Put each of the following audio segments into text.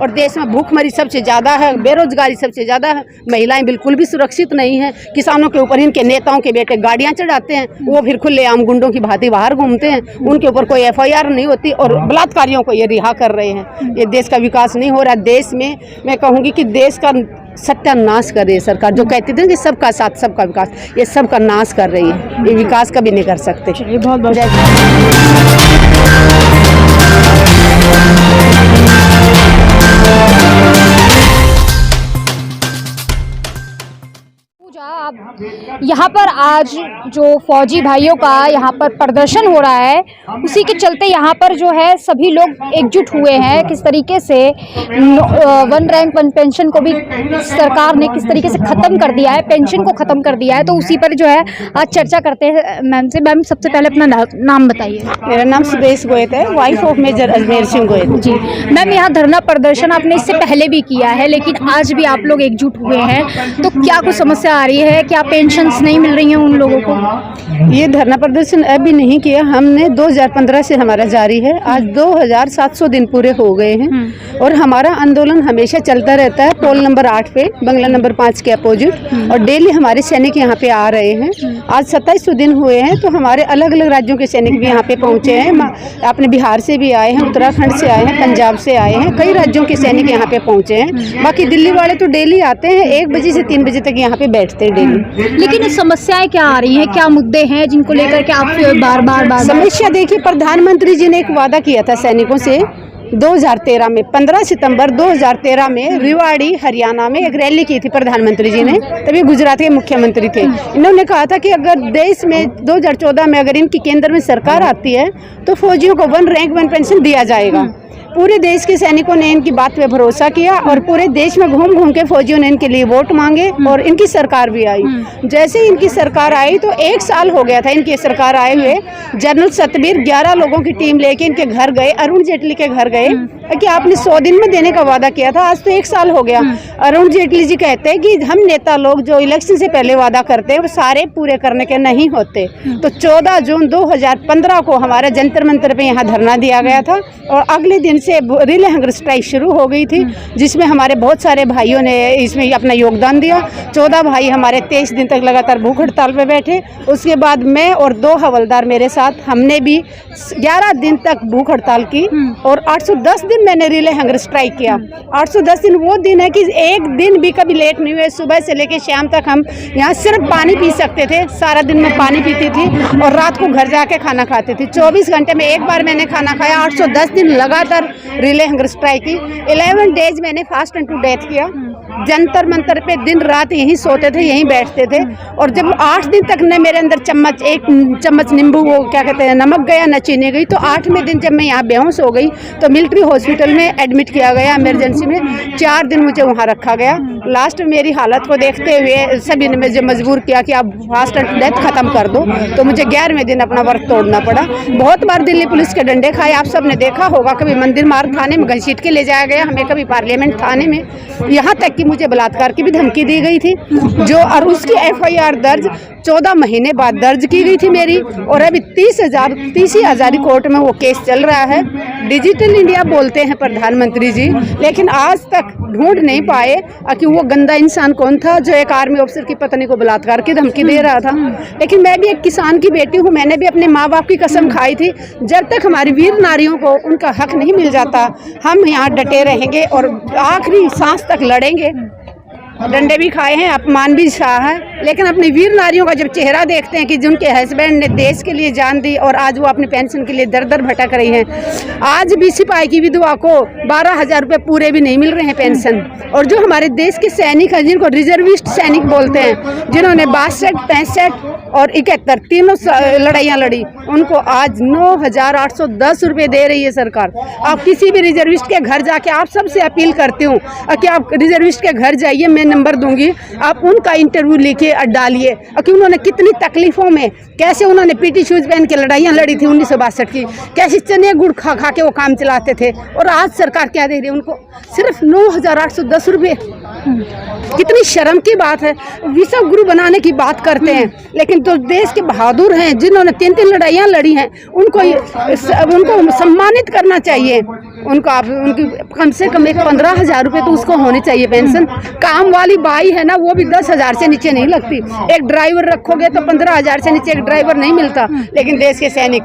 और देश में भूखमरी सबसे ज़्यादा है, बेरोजगारी सबसे ज़्यादा है, महिलाएं बिल्कुल भी सुरक्षित नहीं हैं। किसानों के ऊपर इनके नेताओं के बेटे गाड़ियाँ चढ़ाते हैं, वो फिर खुलेआम गुंडों की भांति बाहर घूमते हैं, उनके ऊपर कोई FIR नहीं होती और बलात्कारियों को ये रिहा कर रहे हैं। ये देश का विकास नहीं हो रहा। देश में मैं कहूँगी कि देश का सत्यानाश कर रही है सरकार, जो कहती थी कि सबका साथ सबका विकास, ये सबका नाश कर रही है। ये विकास कभी नहीं कर सकते। ये बहुत बहुत यहाँ पर आज जो फौजी भाइयों का यहाँ पर प्रदर्शन हो रहा है, उसी के चलते यहाँ पर जो है सभी लोग एकजुट हुए हैं। किस तरीके से वन रैंक वन पेंशन को भी सरकार ने किस तरीके से ख़त्म कर दिया है, पेंशन को ख़त्म कर दिया है, तो उसी पर जो है आज चर्चा करते हैं मैम से। मैम सबसे पहले अपना नाम बताइए। मेरा नाम सुदेश गोयत है, wife of major Ajmer Singh Goyat. जी मैम, यहाँ धरना प्रदर्शन आपने इससे पहले भी किया है, लेकिन आज भी आप लोग एकजुट हुए हैं, तो क्या कुछ समस्या आ रही है? क्या पेंशन्स नहीं मिल रही हैं उन लोगों को? ये धरना प्रदर्शन अभी नहीं किया हमने, 2015 से हमारा जारी है। आज 2700 दिन पूरे हो गए हैं और हमारा आंदोलन हमेशा चलता रहता है। पोल नंबर 8 पे, बंगला नंबर 5 के अपोजिट, और डेली हमारे सैनिक यहाँ पे आ रहे हैं। आज 2700 दिन हुए हैं, तो हमारे अलग अलग राज्यों के सैनिक भी यहाँ पे पहुँचे हैं। अपने बिहार से भी आए हैं, उत्तराखंड से आए हैं, पंजाब से आए हैं, कई राज्यों के सैनिक यहाँ पे पहुँचे हैं। बाकी दिल्ली वाले तो डेली आते हैं, 1 बजे से 3 बजे तक यहाँ पे बैठते हैं डेली। लेकिन समस्याएं क्या आ रही हैं, क्या मुद्दे हैं जिनको लेकर के आप बार बार समस्या? देखिए, प्रधानमंत्री जी ने एक वादा किया था सैनिकों से 2013 में, 15 सितंबर 2013 में रेवाड़ी हरियाणा में एक रैली की थी प्रधानमंत्री जी ने। तभी गुजरात के मुख्यमंत्री थे। इन्होंने कहा था कि अगर देश में 2014 में अगर इनकी केंद्र में सरकार आती है तो फौजियों को 1 रैंक 1 पेंशन दिया जाएगा। पूरे देश के सैनिकों ने इनकी बात पे भरोसा किया और पूरे देश में घूम घूम के फौजियों ने इनके लिए वोट मांगे और इनकी सरकार भी आई। जैसे ही इनकी सरकार आई तो 1 साल हो गया था इनकी सरकार आए हुए। जनरल सतबीर 11 लोगों की टीम लेके इनके घर गए, अरुण जेटली के घर गए कि आपने 100 दिन में देने का वादा किया था, आज तो 1 साल हो गया। अरुण जेटली जी कहते हैं कि हम नेता लोग जो इलेक्शन से पहले वादा करते हैं वो सारे पूरे करने के नहीं होते। तो 14 जून 2015 को हमारा जंतर मंतर पे यहाँ धरना दिया गया था और अगले दिन से रिले हंगर स्ट्राइक शुरू हो गई थी, जिसमें हमारे बहुत सारे भाइयों ने इसमें अपना योगदान दिया। 14 भाई हमारे 23 दिन तक लगातार भूख हड़ताल पे बैठे। उसके बाद मैं और 2 हवलदार मेरे साथ, हमने भी 11 दिन तक भूख हड़ताल की और 810 दिन मैंने रिले हंगर स्ट्राइक किया। 810 दिन वो दिन है कि एक दिन भी कभी लेट नहीं हुए। सुबह से लेकर शाम तक हम यहाँ सिर्फ पानी पी सकते थे। सारा दिन मैं पानी पीती थी और रात को घर जाके खाना खाती थी। 24 घंटे में एक बार मैंने खाना खाया। 810 दिन लगातार रिले हंगर स्ट्राइक की। 11 डेज मैंने फास्ट एंड टू डेथ किया। जंतर मंतर पे दिन रात यहीं सोते थे, यहीं बैठते थे। और जब 8 दिन तक न मेरे अंदर एक चम्मच नींबू, वो क्या कहते हैं, नमक गया, न चीनी गई, तो 8वें दिन जब मैं यहाँ बेहोश हो गई तो मिलिट्री हॉस्पिटल में एडमिट किया गया इमरजेंसी में। 4 दिन मुझे वहाँ रखा गया। लास्ट में मेरी हालत को देखते हुए सभी ने मुझे मजबूर किया कि आप फास्ट एंड डेथ खत्म कर दो, तो मुझे 11वें दिन अपना वर्क तोड़ना पड़ा। बहुत बार दिल्ली पुलिस के डंडे खाए, आप सब ने देखा होगा। कभी मंदिर मार्ग थाने में घसीट के ले जाया गया हमें, कभी पार्लियामेंट थाने में, यहाँ तक कि मुझे बलात्कार की भी धमकी दी गई थी जो, और उसकी FIR दर्ज 14 महीने बाद दर्ज की गई थी मेरी। और अभी 30 हज़ारी कोर्ट में वो केस चल रहा है। डिजिटल इंडिया बोलते हैं प्रधानमंत्री जी, लेकिन आज तक ढूंढ नहीं पाए कि वो गंदा इंसान कौन था जो एक आर्मी ऑफिसर की पत्नी को बलात्कार की धमकी दे रहा था। लेकिन मैं भी एक किसान की बेटी हूँ, मैंने भी अपने माँ बाप की कसम खाई थी, जब तक हमारी वीर नारियों को उनका हक नहीं मिल जाता हम यहाँ डटे रहेंगे और आखिरी सांस तक लड़ेंगे। डंडे भी खाए हैं, अपमान भी सहा है, लेकिन अपनी वीर नारियों का जब चेहरा देखते हैं कि जिनके हस्बैंड ने देश के लिए जान दी और आज वो अपनी पेंशन के लिए दर दर भटक रही हैं। आज भी सिपाही की विधवा को 12,000 रुपये पूरे भी नहीं मिल रहे हैं पेंशन। और जो हमारे देश के सैनिक हैं, जिनको रिजर्विस्ट सैनिक बोलते हैं, जिन्होंने 62, 65 और 71 तीनों लड़ाइयाँ लड़ी, उनको आज 9,810 रुपये दे रही है सरकार। आप किसी भी रिजर्विस्ट के घर जाके, आप सबसे अपील करती हूँ कि आप रिजर्विस्ट के घर जाइए, मैं नंबर दूंगी, आप उनका इंटरव्यू लिखिए और डालिए कि उन्होंने कितनी तकलीफों में, कैसे उन्होंने पीटी शूज पहन के लड़ाइयाँ लड़ी थी 1962 की, कैसे चने गुड़ खा खा के वो काम चलाते थे। और आज सरकार क्या दे रही है उनको? सिर्फ 9,810 रुपये। कितनी शर्म की बात है। विश्व गुरु बनाने की बात करते हैं, लेकिन जो देश के बहादुर हैं, जिन्होंने 3 लड़ाइयाँ लड़ी हैं, उनको सम्मानित करना चाहिए। उनका उनकी कम से कम एक 15,000 रुपये तो उसको होनी चाहिए पेंशन। काम वाली बाई है ना, वो भी 10,000 से नीचे नहीं लगती। एक ड्राइवर रखोगे तो 15,000 से नीचे एक ड्राइवर नहीं मिलता। लेकिन देश के सैनिक,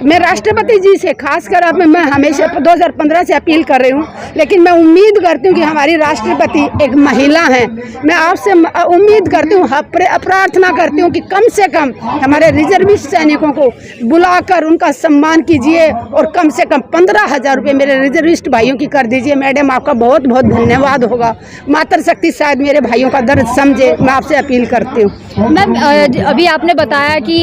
मैं राष्ट्रपति जी से खासकर अब मैं हमेशा 2015 से अपील कर रही हूँ, लेकिन मैं उम्मीद करती हूँ कि हमारी राष्ट्रपति एक महिला हैं। मैं आपसे उम्मीद करती हूँ, प्रार्थना करती हूँ कि कम से कम हमारे रिजर्विस्ट सैनिकों को बुलाकर उनका सम्मान कीजिए और कम से कम 15,000 रुपये मेरे रिजर्विस्ट भाइयों की कर दीजिए। मैडम, आपका बहुत बहुत धन्यवाद होगा। मातृशक्ति शायद मेरे भाइयों का दर्द समझे, मैं आपसे अपील करती हूँ। मैम, अभी आपने बताया कि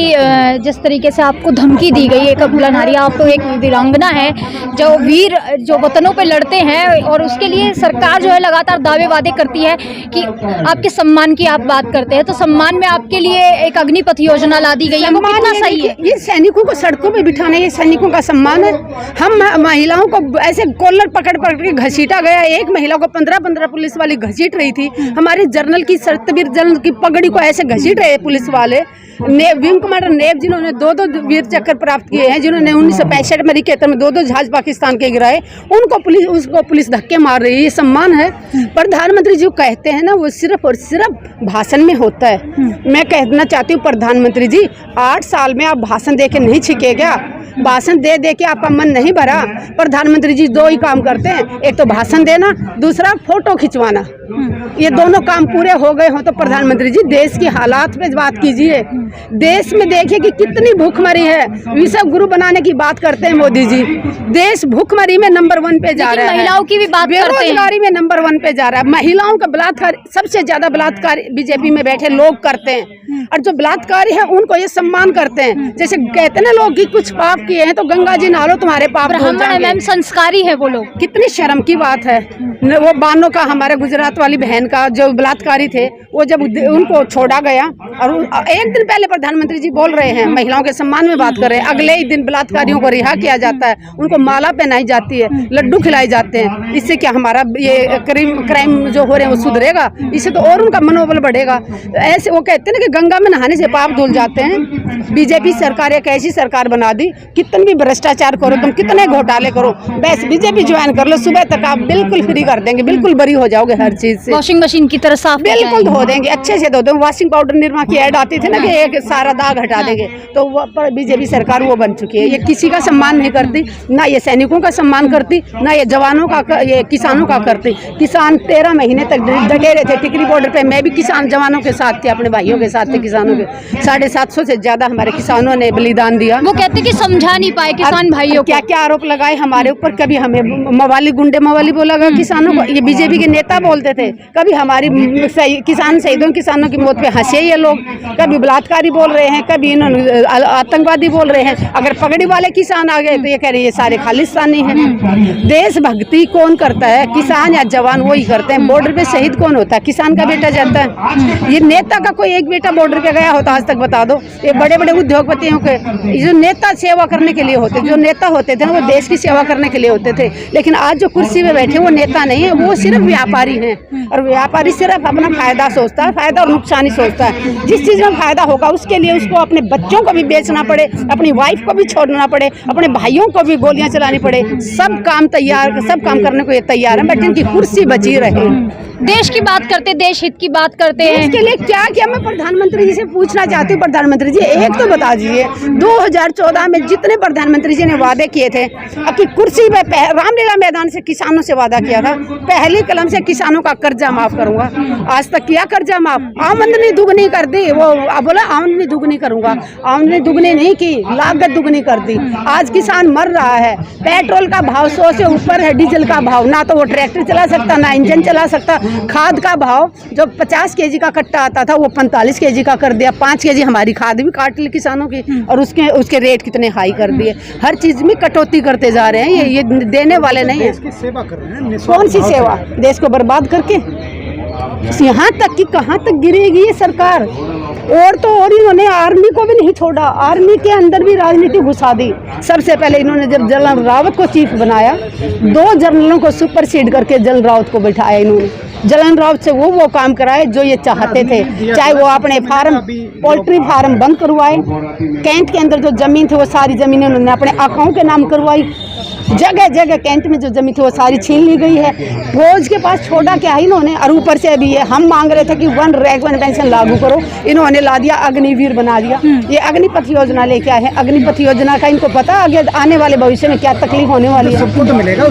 जिस तरीके से आपको धमकी दी गई, एक अबला नारी, आप तो एक वीरांगना है जो वीर जो वतनों पे लड़ते हैं, और उसके लिए सरकार जो है लगातार दावे वादे करती है कि आपके सम्मान की आप बात करते हैं, तो सम्मान में आपके लिए एक अग्निपथ योजना ला दी गई है, वो कितना सही है? ये सैनिकों को सड़कों पे बिठाना ये सैनिकों का सम्मान है। हम महिलाओं को ऐसे कॉलर पकड़ के घसीटा गया। एक महिला को 15 पुलिस वाली घसीट रही थी। हमारे जनरल की, सतवीर जनरल की पगड़ी को ऐसे घसीट रहे पुलिस वाले। विंग कमांडर नेब, जिन्होंने 2 वीर चक्र प्राप्त किए हैं, जिन्होंने 1965 में रिकेतर में 2 जहाज पाकिस्तान के गिराए, उसको पुलिस धक्के मार रही है। ये सम्मान है। प्रधानमंत्री जी कहते हैं ना, वो सिर्फ और सिर्फ भाषण में होता है। मैं कहना चाहती हूँ प्रधानमंत्री जी, 8 साल में आप भाषण दे के नहीं छिके क्या? भाषण दे दे के आपका मन नहीं भरा? प्रधानमंत्री जी 2 ही काम करते हैं, एक तो भाषण देना, दूसरा फोटो खिंचवाना। ये दोनों काम पूरे हो गए हों तो प्रधानमंत्री जी देश की हालात पे बात कीजिए। देश में देखिए कि कितनी भूखमरी है। विश्व गुरु बनाने की बात करते हैं मोदी जी, देश भूखमरी में नंबर 1 पे जा रहा है। महिलाओं की भी बात करते हैं, बेरोजगारी में नंबर 1 पे जा रहा है। महिलाओं का बलात्कार, सबसे ज्यादा बलात्कार बीजेपी में बैठे लोग करते हैं, और जो बलात्कारी है उनको ये सम्मान करते हैं। जैसे कहते हैं ना लोग कि कुछ पाप किए हैं तो गंगा जी नहा लो, तुम्हारे पाप धुल जाएंगे। मैम, संस्कारी है वो लोग। कितनी शर्म की बात है। वो बानो का, हमारे गुजरात वाली बहन का जो बलात्कारी थे, वो जब उनको छोड़ा गया, और एक दिन पहले प्रधानमंत्री जी बोल रहे हैं महिलाओं के सम्मान में बात कर रहे हैं, अगले ही दिन बलात्कारियों को रिहा किया जाता है, उनको माला पहनाई जाती है, लड्डू खिलाए जाते हैं। इससे क्या हमारा ये क्राइम जो हो रहे हैं वो सुधरेगा? इससे तो और उनका मनोबल बढ़ेगा। ऐसे वो कहते हैं ना कि गंगा में नहाने से पाप धुल जाते हैं। बीजेपी सरकार एक ऐसी सरकार बना दी, कितने भी भ्रष्टाचार करो तुम, कितने घोटाले करो, बस बीजेपी ज्वाइन कर लो, सुबह तक आप बिल्कुल फ्री कर देंगे, बिल्कुल बरी हो जाओगे हर चीज से। वॉशिंग मशीन की तरह साफ बिल्कुल धो देंगे, अच्छे से धो देंगे। वॉशिंग पाउडर निरमा की ऐड आती थी ना कि एक सारा दाग हटा देंगे, तो वो बीजेपी सरकार वो बन चुकी है। ये किसी का सम्मान नहीं करती, ना ये सैनिकों का सम्मान करती, ना ये जवानों का, ये किसानों का करती। किसान 13 महीने तक डटे रहे थे टिकरी बॉर्डर पे। मैं भी किसान जवानों के साथ थे, अपने भाइयों के साथ थे किसानों के। 750 से ज्यादा हमारे किसानों ने बलिदान दिया। वो कहते कि समझा नहीं पाए किसान भाइयों, क्या क्या आरोप लगाए हमारे ऊपर। कभी हमें मवाली, गुंडे मवाली बोला गया किसानों को, ये बीजेपी के नेता बोलते थे। कभी हमारी किसान शहीदों, किसानों की मौत पे हंसे ये लोग, कभी बलात्कारी बोल रहे हैं, कभी इन्होंने आतंकवादी बोल रहे हैं। अगर पगड़ी वाले किसान आ गए तो ये कह रहे हैं ये सारे खालिस्तानी हैं। देशभक्ति कौन करता है? किसान या जवान, वो ही करते हैं। बॉर्डर पे शहीद कौन होता है? किसान का बेटा जाता है। ये नेता का कोई एक बेटा बॉर्डर पे गया होता आज तक बता दो? ये बड़े बड़े उद्योगपतियों के जो नेता सेवा करने के लिए होते, जो नेता होते थे वो देश की सेवा करने के लिए होते थे। लेकिन आज जो कुर्सी पे बैठे वो नेता नहीं है, वो सिर्फ व्यापारी हैं। और व्यापारी सिर्फ अपना फायदा सोचता है, फायदा और नुकसान ही सोचता है। जिस चीज में फायदा होगा उसके लिए उसको अपने बच्चों को भी बेचना पड़े, अपनी वाइफ को भी छोड़ना पड़े, अपने भाइयों को भी गोलियां चलानी पड़े, सब काम करने को ये तैयार है, बट इनकी कुर्सी बची रहे। देश की बात करते, देश हित की बात करते हैं। इसके लिए क्या क्या मैं प्रधानमंत्री जी से पूछना चाहती हूँ। प्रधानमंत्री जी एक तो बता दीजिए, 2014 में जितने प्रधानमंत्री जी ने वादे किए थे, आपकी कुर्सी पे रामलीला मैदान से किसानों से वादा किया था, पहली कलम से किसानों का कर्जा माफ करूंगा। आज तक किया कर्जा माफ? आमदनी दुगनी कर दी। वो बोला आमदनी दुगनी करूंगा, आमदनी दुगनी नहीं की, लागत दुगनी कर दी। आज किसान मर रहा है। पेट्रोल का भाव 100 से ऊपर है, डीजल का भाव, ना तो वो ट्रैक्टर चला सकता, ना इंजन चला सकता। खाद का भाव जो 50 केजी का कट्टा आता था वो 45 केजी का कर दिया। 5 केजी हमारी खाद भी काट ली किसानों की, और उसके रेट कितने हाई कर दिए। हर चीज में कटौती करते जा रहे हैं। ये देने वाले नहीं है। सेवा कर रहे हैं। कौन सी सेवा? देश को बर्बाद करके। यहाँ तक कि कहाँ तक गिरेगी ये सरकार? और तो और इन्होंने आर्मी को भी नहीं छोड़ा, आर्मी के अंदर भी राजनीति घुसा दी। सबसे पहले इन्होंने जब जनरल रावत को चीफ बनाया, 2 जनरलों को सुपरसीड करके जनरल रावत को बिठाया इन्होंने। जनरल रावत से वो काम कराए जो ये चाहते थे, चाहे वो अपने फार्म, पोल्ट्री फार्म बंद करवाए, कैंट के अंदर जो जमीन थी वो सारी जमीनें उन्होंने अपने आकाओं के नाम करवाई, जगह जगह कैंट में जो जमीन थी वो सारी छीन ली गई है। फौज के पास छोड़ा क्या है इन्होंने, और ऊपर से अभी ये हम मांग रहे थे कि 1 रैंक 1 पेंशन लागू करो, इन्होंने ला दिया अग्निवीर बना दिया। ये अग्निपथ योजना लेके आए हैं। अग्निपथ योजना का इनको पता आगे आने वाले भविष्य में क्या तकलीफ होने वाली है। सबको तो मिलेगा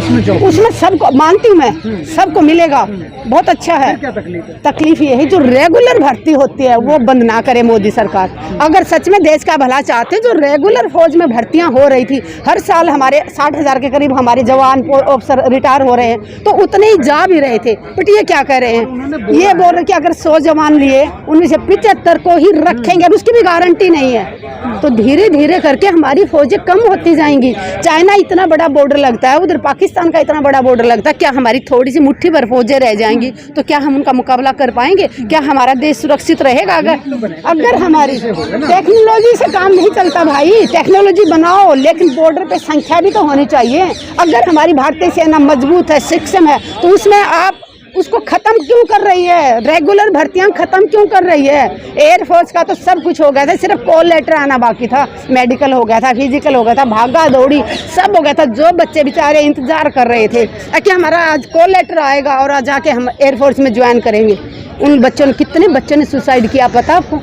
उसमें सबको मानती हूँ मैं, सबको मिलेगा, बहुत अच्छा है। क्या तकलीफ है? तकलीफ ये है जो रेगुलर भर्ती होती है वो बंद ना करे मोदी सरकार। अगर सच में देश का भला चाहते, जो रेगुलर फौज में भर्तियां हो रही थी, हर साल हमारे 60,000 के करीब हमारे जवान ऑफिसर रिटायर हो रहे हैं, तो उतने ही जा भी रहे थे। बट ये क्या कह रहे हैं, ये बोल रहे कि अगर 100 जवान लिए उनमें से 75 को ही रखेंगे, अब उसकी भी गारंटी नहीं है। तो धीरे धीरे करके हमारी फौजें कम होती जाएंगी। चाइना इतना बड़ा बॉर्डर लगता है, उधर पाकिस्तान का इतना बड़ा बॉर्डर लगता है, क्या हमारी थोड़ी सी मुट्ठी भर फौजें रह जाएंगी तो क्या हम उनका मुकाबला कर पाएंगे? क्या हमारा देश सुरक्षित रहेगा? अगर हमारी टेक्नोलॉजी से काम नहीं चलता भाई, टेक्नोलॉजी बनाओ लेकिन बॉर्डर पे संख्या भी तो होनी चाहिए। अगर हमारी भारतीय सेना मजबूत है, सक्षम है, तो उसमें आप उसको खत्म क्यों कर रही है? रेगुलर भर्तियां खत्म क्यों कर रही है? एयरफोर्स का तो सब कुछ हो गया था, सिर्फ कॉल लेटर आना बाकी था। मेडिकल हो गया था, फिजिकल हो गया था, भागा दौड़ी सब हो गया था। जो बच्चे बेचारे इंतजार कर रहे थे कि हमारा आज कॉल लेटर आएगा और आज जाके हम एयरफोर्स में ज्वाइन करेंगे, उन बच्चों ने, कितने बच्चों ने सुसाइड किया पता आपको?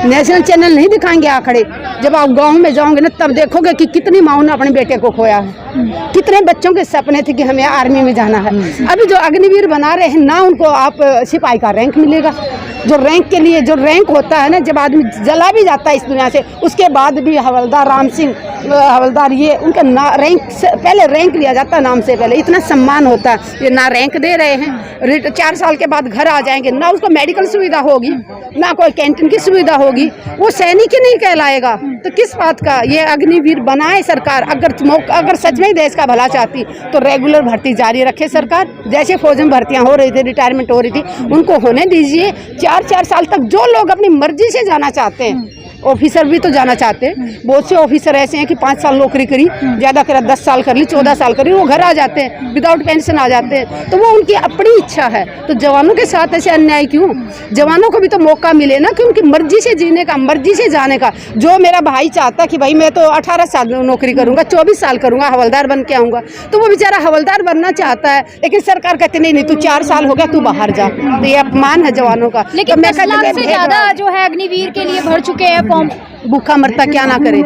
नेशनल चैनल नहीं दिखाएंगे आंकड़े। जब आप गांव में जाओगे ना तब देखोगे कि कितनी माओ ने अपने बेटे को खोया है, कितने बच्चों के सपने थे कि हमें आर्मी में जाना है। अभी जो अग्निवीर बना रहे हैं ना, उनको आप सिपाही का रैंक मिलेगा। जो रैंक के लिए जो रैंक होता है ना, जब आदमी जला भी जाता है इस दुनिया से, उसके बाद भी हवलदार राम सिंह हवलदार, ये उनका रैंक पहले रैंक लिया जाता है, नाम से पहले इतना सम्मान होता है। ये ना रैंक दे रहे हैं, 4 साल के बाद घर आ जाएंगे, ना उसको मेडिकल सुविधा होगी, ना कोई कैंटीन की सुविधा होगी, वो सैनिक ही नहीं कहलाएगा। तो किस बात का? ये अग्निवीर बनाए सरकार। अगर सच में देश का भला चाहती तो रेगुलर भर्ती जारी रखे सरकार। जैसे फौज में भर्तियां हो रही थी, रिटायरमेंट हो रही थी, उनको होने दीजिए। 4-4 साल तक जो लोग अपनी मर्जी से जाना चाहते हैं, ऑफिसर भी तो जाना चाहते हैं। बहुत से ऑफिसर ऐसे हैं कि 5 साल नौकरी करी, ज़्यादा करा 10 साल कर ली, 14 साल करी, वो घर आ जाते हैं, विदाउट पेंशन आ जाते हैं। तो वो उनकी अपनी इच्छा है। तो जवानों के साथ ऐसे अन्याय क्यों? जवानों को भी तो मौका मिले ना कि उनकी मर्जी से जीने का, मर्जी से जाने का। जो मेरा भाई चाहता कि भाई मैं तो 18 साल नौकरी करूँगा, 24 साल करूँगा, हवलदार बन के आऊँगा, तो वो बेचारा हवलदार बनना चाहता है, लेकिन सरकार कहती नहीं, तू 4 साल हो गया, तू बाहर जा। तो ये अपमान है जवानों का। लेकिन 10 लाख से ज़्यादा जो है अग्निवीर के लिए भर चुके हैं फॉर्म। भूखा मरता क्या ना करे।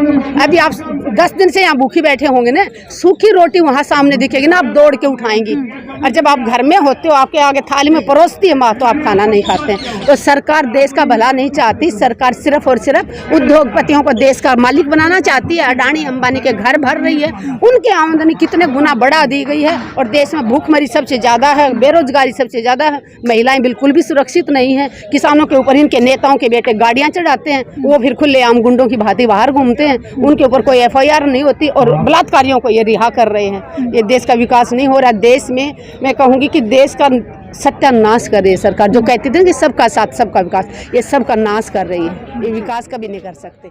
अभी आप 10 दिन से यहाँ भूखी बैठे होंगे ना, सूखी रोटी वहाँ सामने दिखेगी ना, आप दौड़ के उठाएंगी। और जब आप घर में होते हो, आपके आगे थाली में परोसती है माँ, तो आप खाना नहीं खाते हैं। तो सरकार देश का भला नहीं चाहती। सरकार सिर्फ और सिर्फ उद्योगपतियों को देश का मालिक बनाना चाहती है। अडानी अंबानी के घर भर रही है, उनकी आमदनी कितने गुना बढ़ा दी गई है। और देश में भूखमरी सबसे ज़्यादा है, बेरोजगारी सबसे ज़्यादा है, महिलाएं बिल्कुल भी सुरक्षित नहीं है। किसानों के ऊपर इनके नेताओं के बेटे गाड़ियाँ चढ़ाते हैं, वो फिर खुलेआम गुंडों की भांति बाहर घूमते हैं, उनके ऊपर कोई FIR नहीं होती और बलात्कारियों को ये रिहा कर रहे हैं। ये देश का विकास नहीं हो रहा। देश में मैं कहूँगी कि देश का सत्यानाश कर रही है सरकार। जो कहती थी कि सबका साथ सबका विकास, ये सबका नाश कर रही है। ये विकास कभी नहीं कर सकते।